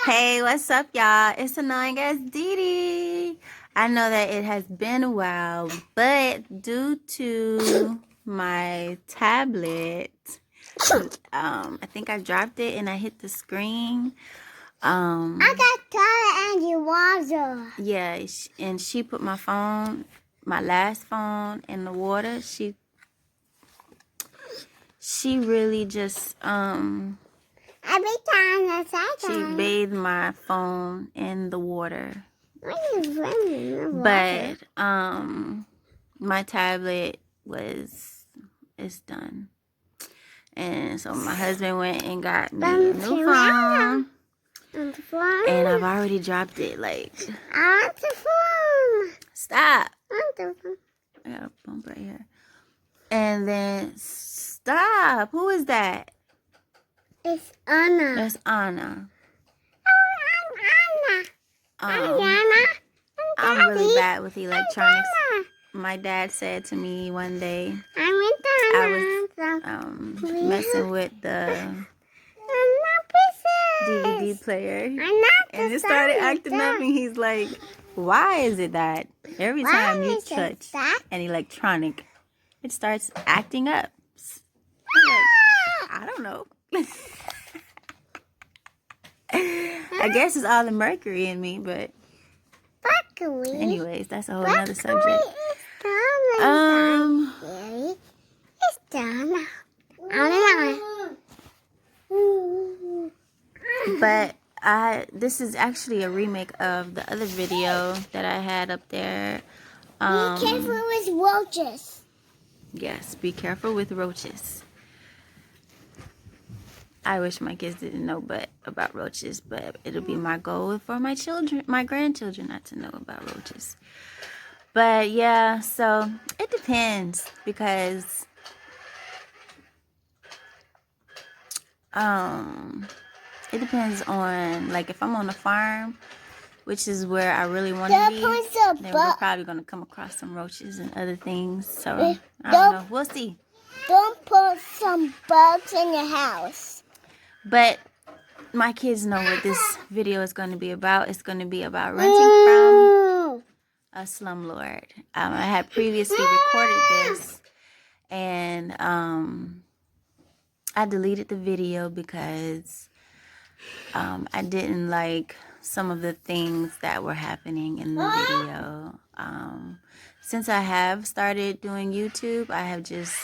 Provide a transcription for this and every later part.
Hey, what's up, y'all? It's annoying as Dee Dee. I know that it has been a while, but due to my tablet, I think I dropped it and I hit the screen. I got tired and you water. Yeah, and she put my phone, my last phone, in the water. She really just Every time I say she bathed my phone in the water. But But my tablet is done, and so my husband went and got me a new phone, and I've already dropped it. Like, I want the phone. stop! I want the phone. I got a bump right here, and then stop. Who is that? It's Anna. That's Anna. Oh, I'm Anna. I'm Anna. I'm really bad with electronics. My dad said to me one day, I was messing with the DVD player, and it started acting up, and he's like, why is it that every time you touch an electronic, it starts acting up? I'm like, I don't know. I guess it's all the mercury in me, but anyways, that's a whole nother subject. It's done. But this is actually a remake of the other video that I had up there. Be careful with roaches. Yes, be careful with roaches. I wish my kids didn't know about roaches, but it'll be my goal for my children, my grandchildren, not to know about roaches. But yeah, so it depends, because it depends on, like, if I'm on a farm, which is where I really want to be, then we're probably going to come across some roaches and other things. So I don't know. We'll see. Don't put some bugs in your house. But my kids know what this video is going to be about. It's going to be about renting from a slumlord. I had previously recorded this, and I deleted the video because I didn't like some of the things that were happening in the video. Since I have started doing YouTube, I have just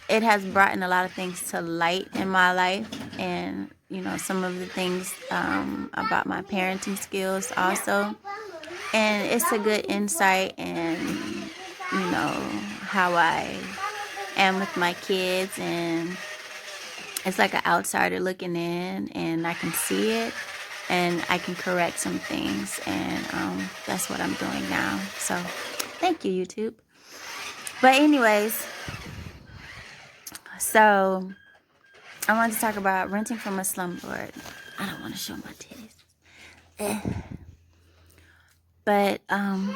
it has brought in a lot of things to light in my life, and some of the things about my parenting skills also, and it's a good insight in how I am with my kids, and it's like an outsider looking in, and I can see it, and I can correct some things, and that's what I'm doing now. So thank you, YouTube. But anyways, so I wanted to talk about renting from a slumlord. I don't want to show my titties. But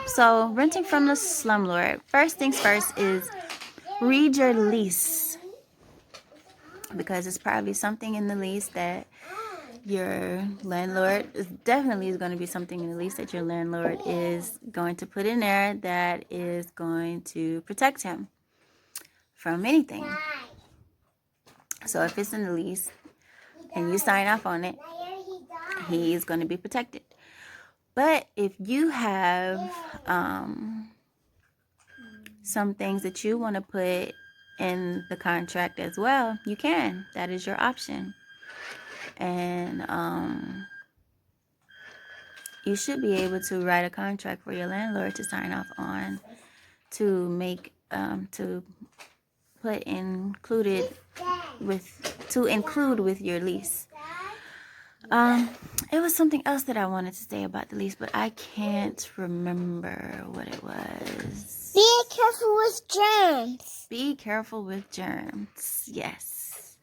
so renting from the slumlord, first things first is read your lease, because it's probably something in the lease that your landlord is going to be something in the lease that your landlord is going to put in there that is going to protect him from anything. So if it's in the lease and you sign off on it, he's going to be protected. But if you have some things that you want to put in the contract as well, you can. That is your option. And you should be able to write a contract for your landlord to sign off on, to make to include with your lease. It was something else that I wanted to say about the lease, but I can't remember what it was. Be careful with germs. Be careful with germs. Yes.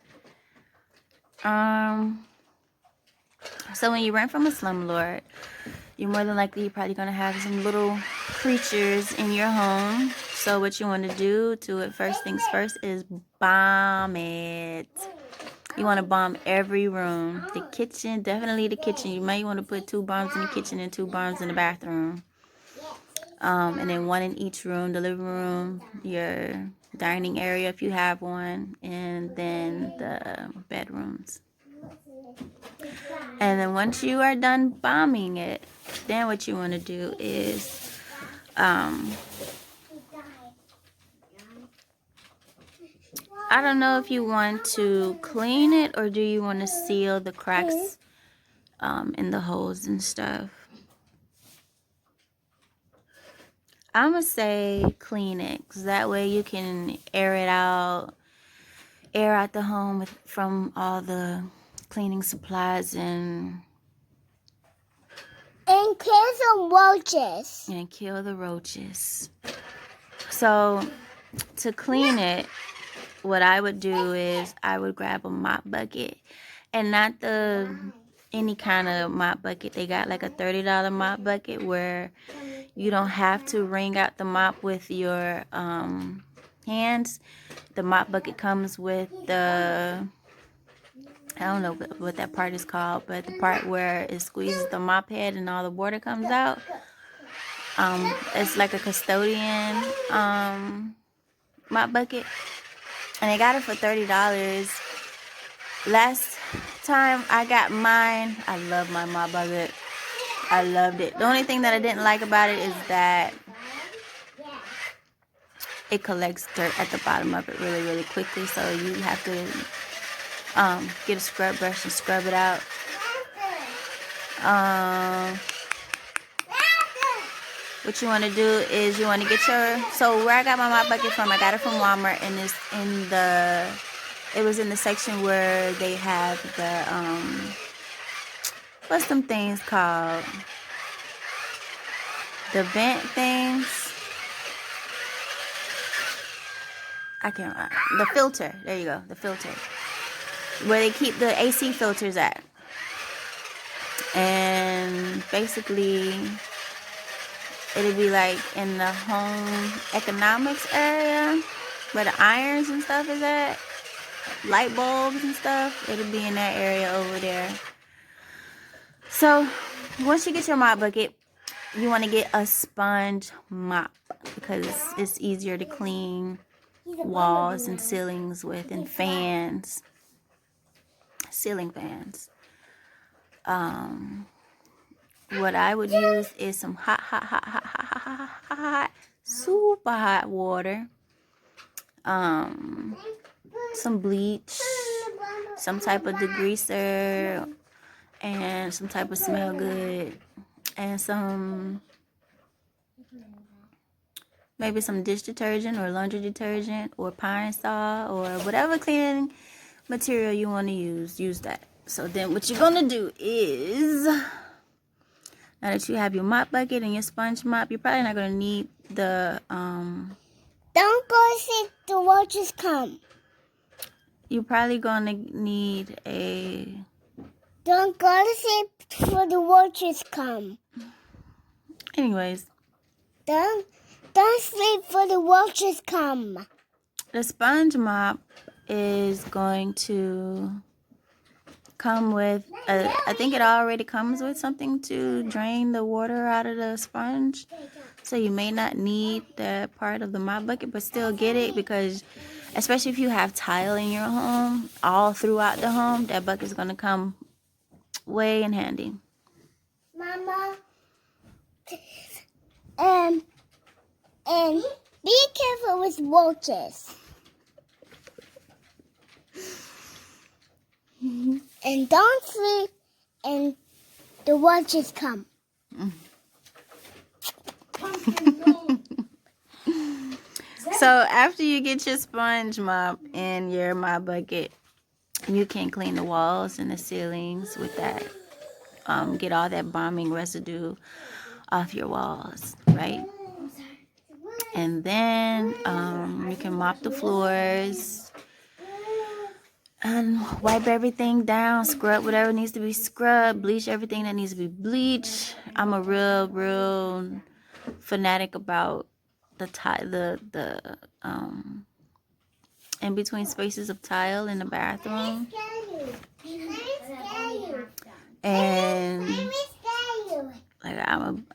So when you rent from a slumlord, you're more than likely you're probably going to have some little creatures in your home. So what you want to do to it, first things first, is bomb it. You want to bomb every room. The kitchen, definitely the kitchen. You might want to put 2 bombs in the kitchen and 2 bombs in the bathroom. And then 1 in each room, the living room, your dining area if you have one, and then the bedrooms. And then once you are done bombing it, then what you want to do is I don't know if you want to clean it or do you want to seal the cracks in the holes and stuff. I'm going to say clean it, because that way you can air out the home from all the cleaning supplies and kill some roaches. And kill the roaches. So to clean it, what I would do is I would grab a mop bucket, and not any kind of mop bucket. They got like a $30 mop bucket where you don't have to wring out the mop with your hands. The mop bucket comes with the, I don't know what that part is called, but the part where it squeezes the mop head and all the water comes out. It's like a custodian mop bucket, and I got it for $30. Last time I got mine, I love my mop bucket. I loved it. The only thing that I didn't like about it is that it collects dirt at the bottom of it really, really quickly. So you have to get a scrub brush and scrub it out. What you want to do is you want to get so where I got my mop bucket from, I got it from Walmart, and it was in the section where they have the what's them things called? The vent things. I can't remember. The filter. There you go. The filter. Where they keep the AC filters at. And basically, it'll be like in the home economics area where the irons and stuff is at. Light bulbs and stuff. It'll be in that area over there. So, once you get your mop bucket, you want to get a sponge mop, because it's easier to clean walls and ceilings with, and fans, ceiling fans. What I would use is some hot, super hot water, some bleach, some type of degreaser, and some type of smell good, and maybe some dish detergent or laundry detergent or Pine Sol or whatever cleaning material you want to use that. So then what you're going to do is, now that you have your mop bucket and your sponge mop, you're probably not going to need the Don't go see the roaches come. You're probably going to need Don't go to sleep for the roaches come. Anyways. Don't sleep for the roaches come. The sponge mop is going to come with, I think it already comes with something to drain the water out of the sponge. So you may not need that part of the mop bucket, but still get it, because especially if you have tile in your home, all throughout the home, that bucket's going to come way in handy. Mama, and be careful with roaches. And don't sleep and the roaches come. So after you get your sponge mop and your mop bucket, you can clean the walls and the ceilings with that. Get all that bombing residue off your walls, right? And then you can mop the floors and wipe everything down, scrub whatever needs to be scrubbed, bleach everything that needs to be bleached. I'm a real fanatic about the in between spaces of tile in the bathroom. And like I'm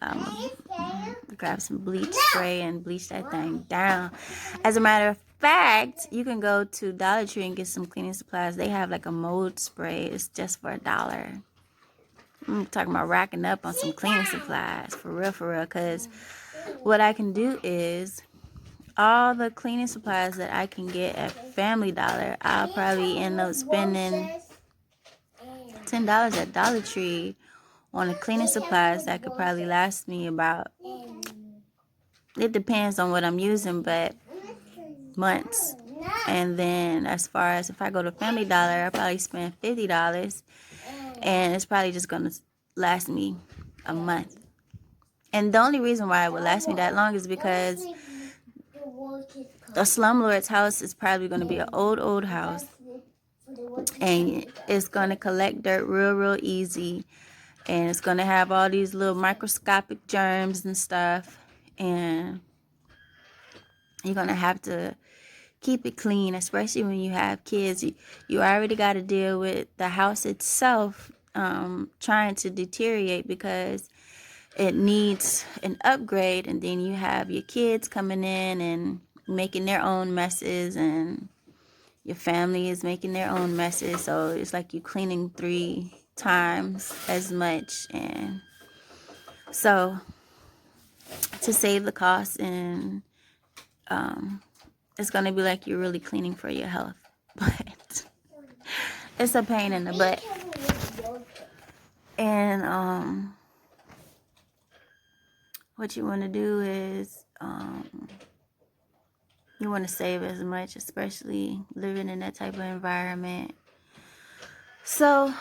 grab some bleach spray and bleach that thing down. As a matter of fact, you can go to Dollar Tree and get some cleaning supplies. They have like a mold spray. It's just for $1. I'm talking about racking up on some cleaning supplies for real, because what I can do is all the cleaning supplies that I can get at Family Dollar, I'll probably end up spending $10 at Dollar Tree on the cleaning supplies that could probably last me about, it depends on what I'm using, but months. And then as far as if I go to Family Dollar, I probably spend $50, and it's probably just gonna last me a month. And the only reason why it would last me that long is because the slumlord's house is probably going to be an old house, and it's going to collect dirt real easy, and it's going to have all these little microscopic germs and stuff, and you're going to have to keep it clean, especially when you have kids. You already got to deal with the house itself trying to deteriorate because it needs an upgrade, and then you have your kids coming in and making their own messes, and your family is making their own messes. So it's like you cleaning 3 times as much. And so to save the cost, and it's going to be like you're really cleaning for your health, but it's a pain in the butt. And what you want to do is you want to save as much, especially living in that type of environment. So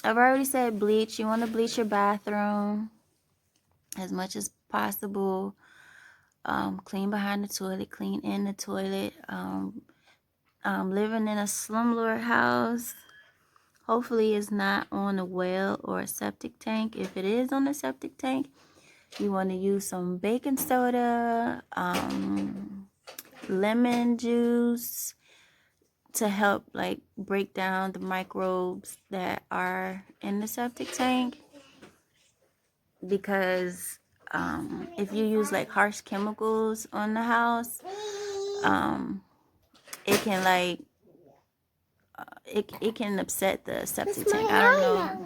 I've already said bleach. You want to bleach your bathroom as much as possible. Clean behind the toilet, clean in the toilet. Living in a slumlord house, hopefully it's not on a well or a septic tank. If it is on a septic tank, you want to use some baking soda, lemon juice to help like break down the microbes that are in the septic tank. Because if you use like harsh chemicals on the house, it can like it can upset the septic tank. I don't know.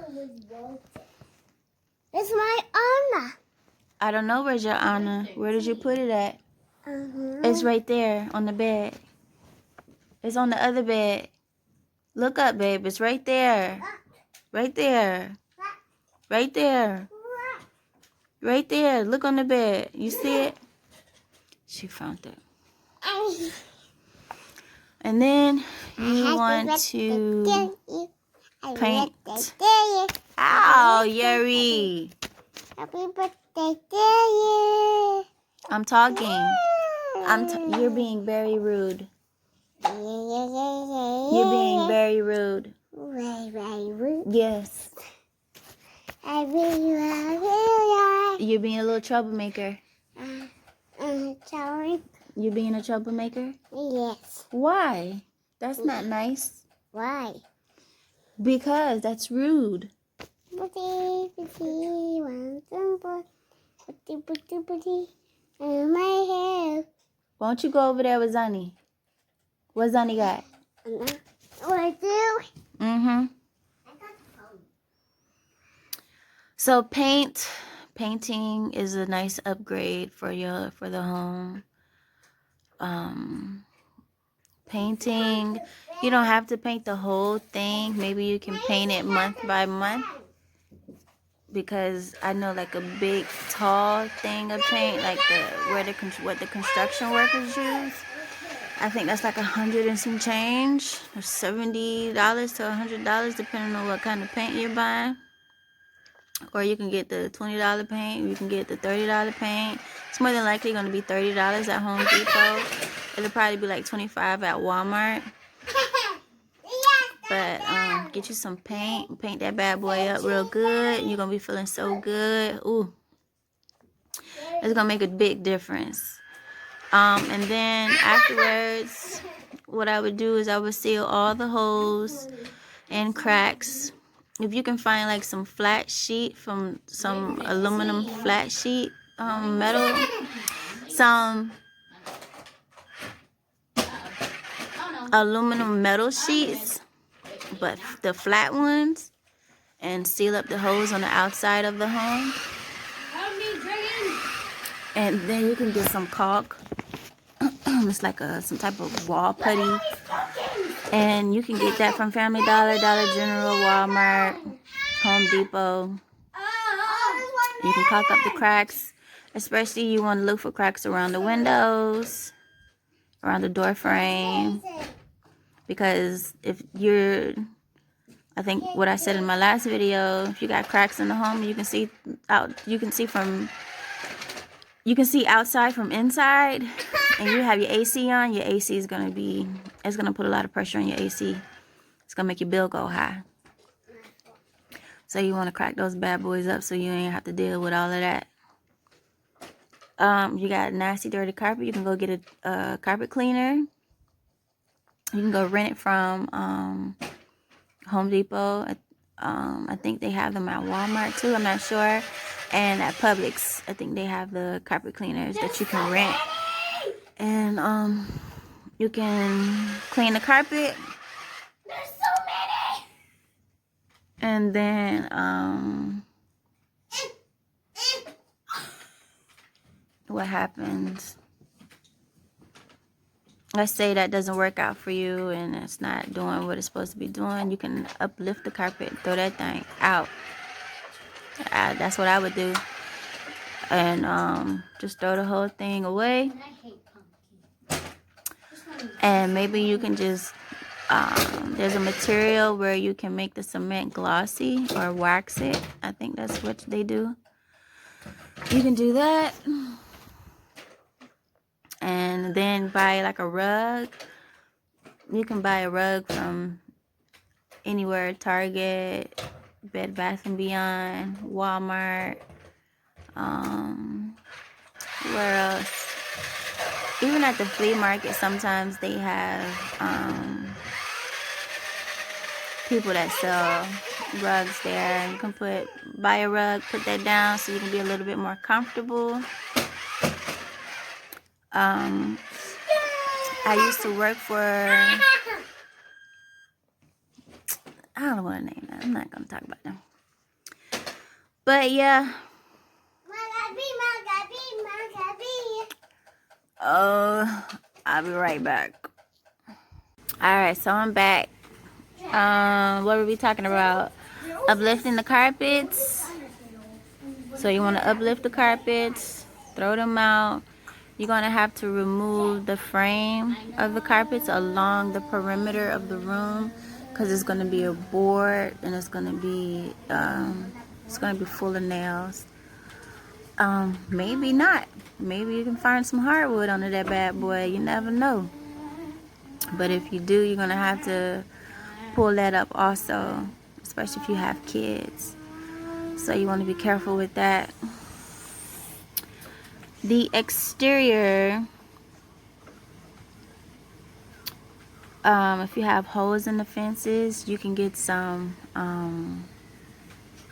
It's my Anna. I don't know where's your Anna. Where did you put it at? It's right there on the bed. It's on the other bed. Look up, babe. It's right there. Right there. Right there. Right there. Look on the bed. You see it? She found it. And then you want to paint. Ow, Yuri. Happy birthday to you. I'm talking. You're being very rude. You're being very rude. Very rude. Yes. You're being a little troublemaker. Sorry. You're being a troublemaker? Yes. Why? That's not nice. Why? Because that's rude. My hair. Why don't you go over there with Zani? What Zani got? What I do? Mm-hmm. So painting is a nice upgrade for the home. Painting, you don't have to paint the whole thing. Maybe you can paint it month by month, because I know like a big tall thing of paint, like what the construction workers use, I think that's like $100 and some change, or $70 to $100, depending on what kind of paint you're buying. Or you can get the $20 paint, you can get the $30 paint. It's more than likely going to be $30 at Home Depot. It'll probably be like $25 at Walmart. But get you some paint that bad boy up real good. You're going to be feeling so good. Ooh, it's going to make a big difference. And then afterwards, what I would do is I would seal all the holes and cracks. If you can find like some flat sheet, from some aluminum flat sheet, metal, some aluminum metal sheets, but the flat ones, and seal up the holes on the outside of the home. And then you can get some caulk. It's like some type of wall putty, and you can get that from Family Dollar, Dollar General, Walmart, Home Depot. You can caulk up the cracks, especially you want to look for cracks around the windows, around the door frame, because if you're, I think what I said in my last video, if you got cracks in the home, you can see outside from inside, and you have your AC on, your AC is going to put a lot of pressure on your AC. It's going to make your bill go high. So you want to crack those bad boys up so you ain't have to deal with all of that. You got nasty, dirty carpet, you can go get a carpet cleaner. You can go rent it from Home Depot. I think they have them at Walmart too, I'm not sure. And at Publix, I think they have the carpet cleaners that you can rent. And you can clean the carpet. There's so many. And then what happens? Let's say that doesn't work out for you and it's not doing what it's supposed to be doing. You can uplift the carpet, throw that thing out. That's what I would do. And just throw the whole thing away. And maybe you can just there's a material where you can make the cement glossy or wax it. I think that's what they do. You can do that. And then buy like a rug. You can buy a rug from anywhere, Target, Bed Bath & Beyond, Walmart, where else? Even at the flea market, sometimes they have people that sell rugs there. And you can buy a rug, put that down so you can be a little bit more comfortable. I used to work for, I don't want to name that. I'm not going to talk about them. But yeah. I'll be right back. Alright, so I'm back. What were we talking about? Uplifting the carpets. So you want to uplift the carpets, throw them out. You're going to have to remove the frame of the carpets along the perimeter of the room, because it's going to be a board and it's going to be full of nails. Maybe not. Maybe you can find some hardwood under that bad boy. You never know. But if you do, you're going to have to pull that up also, especially if you have kids. So you want to be careful with that. The exterior, if you have holes in the fences, you can get some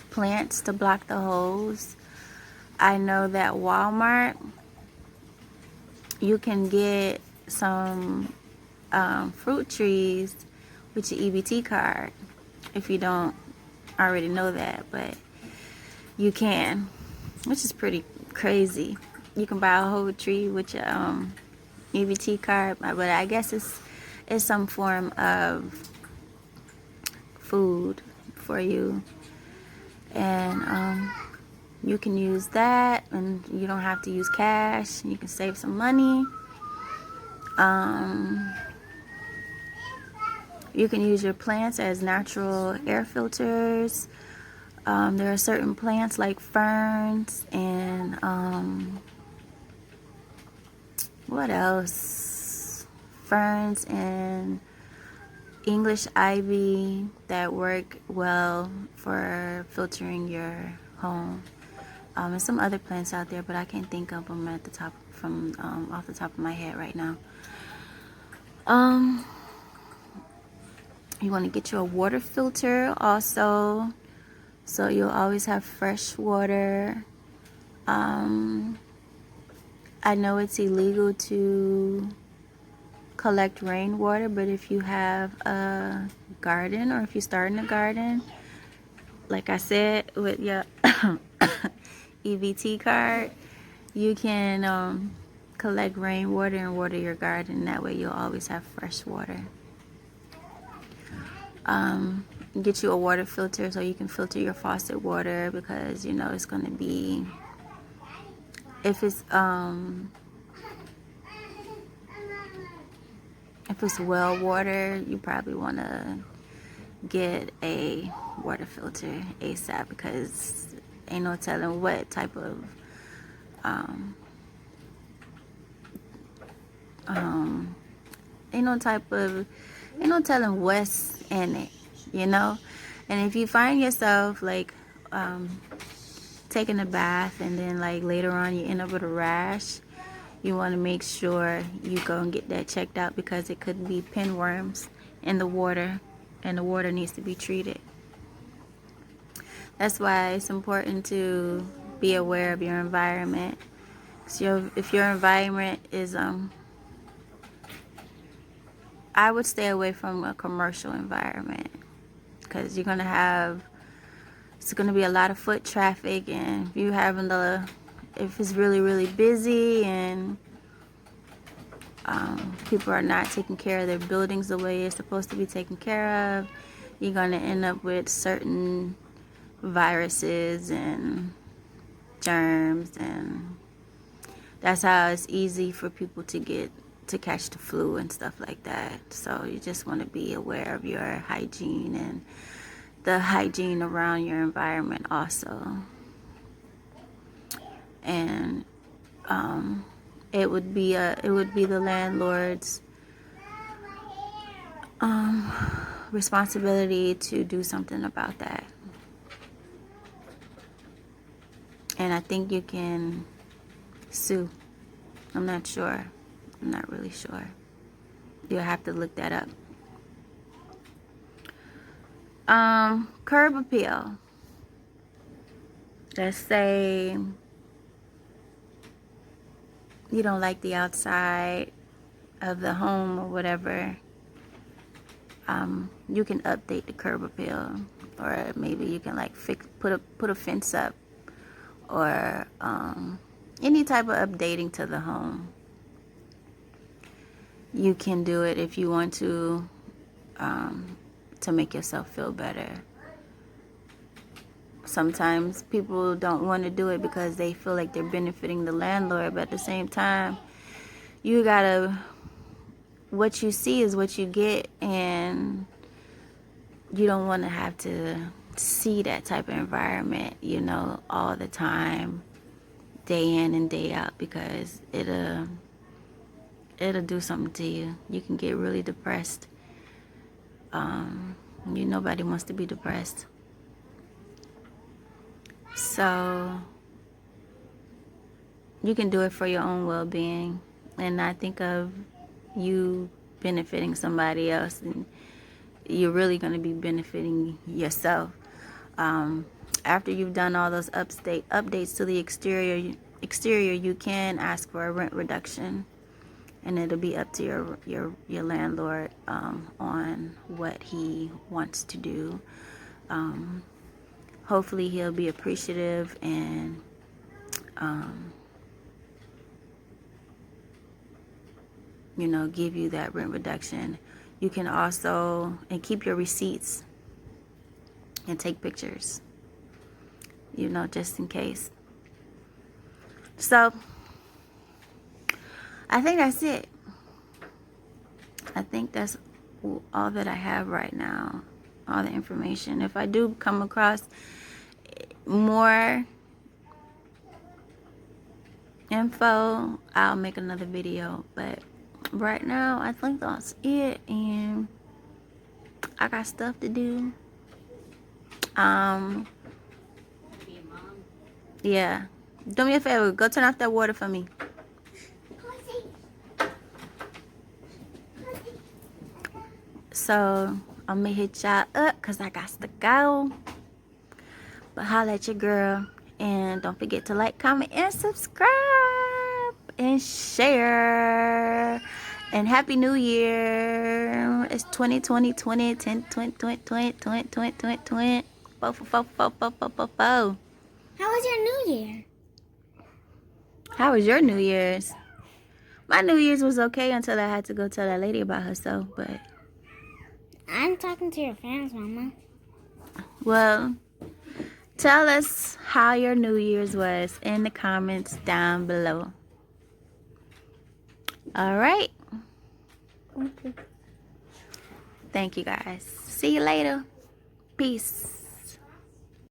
plants to block the holes. I know that Walmart, you can get some fruit trees with your EBT card, if you don't already know that, but you can, which is pretty crazy. You can buy a whole tree with your EBT card, but I guess it's some form of food for you, and you can use that, and you don't have to use cash. You can save some money. You can use your plants as natural air filters. There are certain plants like ferns and what else? Ferns and English ivy that work well for filtering your home. And some other plants out there, but I can't think of them at the top off the top of my head right now. You want to get you a water filter also, so you'll always have fresh water. I know it's illegal to collect rainwater, but if you have a garden, or if you're starting a garden, like I said, with your EBT card, you can collect rainwater and water your garden. That way you'll always have fresh water. Get you a water filter so you can filter your faucet water, because you know it's going to be, if it's well water, you probably want to get a water filter ASAP, because ain't no telling what type of ain't no telling what's in it, you know. And if you find yourself like taking a bath and then like later on you end up with a rash, you want to make sure you go and get that checked out, because it could be pinworms in the water, and the water needs to be treated. That's why it's important to be aware of your environment. So if your environment is I would stay away from a commercial environment, because it's going to be a lot of foot traffic, and if it's really, really busy and people are not taking care of their buildings the way it's supposed to be taken care of, you're going to end up with certain viruses and germs, and that's how it's easy for people to catch the flu and stuff like that. So you just want to be aware of your hygiene and the hygiene around your environment also. And it would be the landlord's responsibility to do something about that. And I think you can sue. I'm not sure. I'm not really sure. You'll have to look that up. Curb appeal. Let's say you don't like the outside of the home or whatever. You can update the curb appeal, or maybe you can like put a fence up, or any type of updating to the home. You can do it if you want to make yourself feel better. Sometimes people don't want to do it because they feel like they're benefiting the landlord, but at the same time, what you see is what you get, and you don't want to have to see that type of environment, you know, all the time, day in and day out, because it'll do something to you. You can get really depressed. Nobody wants to be depressed. So you can do it for your own well-being and not think of you benefiting somebody else, and you're really going to be benefiting yourself. After you've done all those updates to the exterior, you can ask for a rent reduction, and it'll be up to your landlord on what he wants to do. Hopefully he'll be appreciative and give you that rent reduction. You can also keep your receipts and take pictures, just in case. So I think that's it. I think that's all that I have right now, all the information. If I do come across more info, I'll make another video, but right now I think that's it, and I got stuff to do. Yeah. Do me a favor. Go turn off that water for me. So, I'm going to hit y'all up because I got to go. But holla at your girl. And don't forget to like, comment, and subscribe. And share. And Happy New Year. It's 2020, 20, 10, 20, 20, 20, 20, 20, 20, 20. Fo, fo, fo, fo, fo, fo, fo, fo. How was your New Year? How was your New Year's? My New Year's was okay until I had to go tell that lady about herself. But, I'm talking to your fans, Mama. well, tell us how your New Year's was in the comments down below. All right. Okay. Thank you guys. See you later. Peace.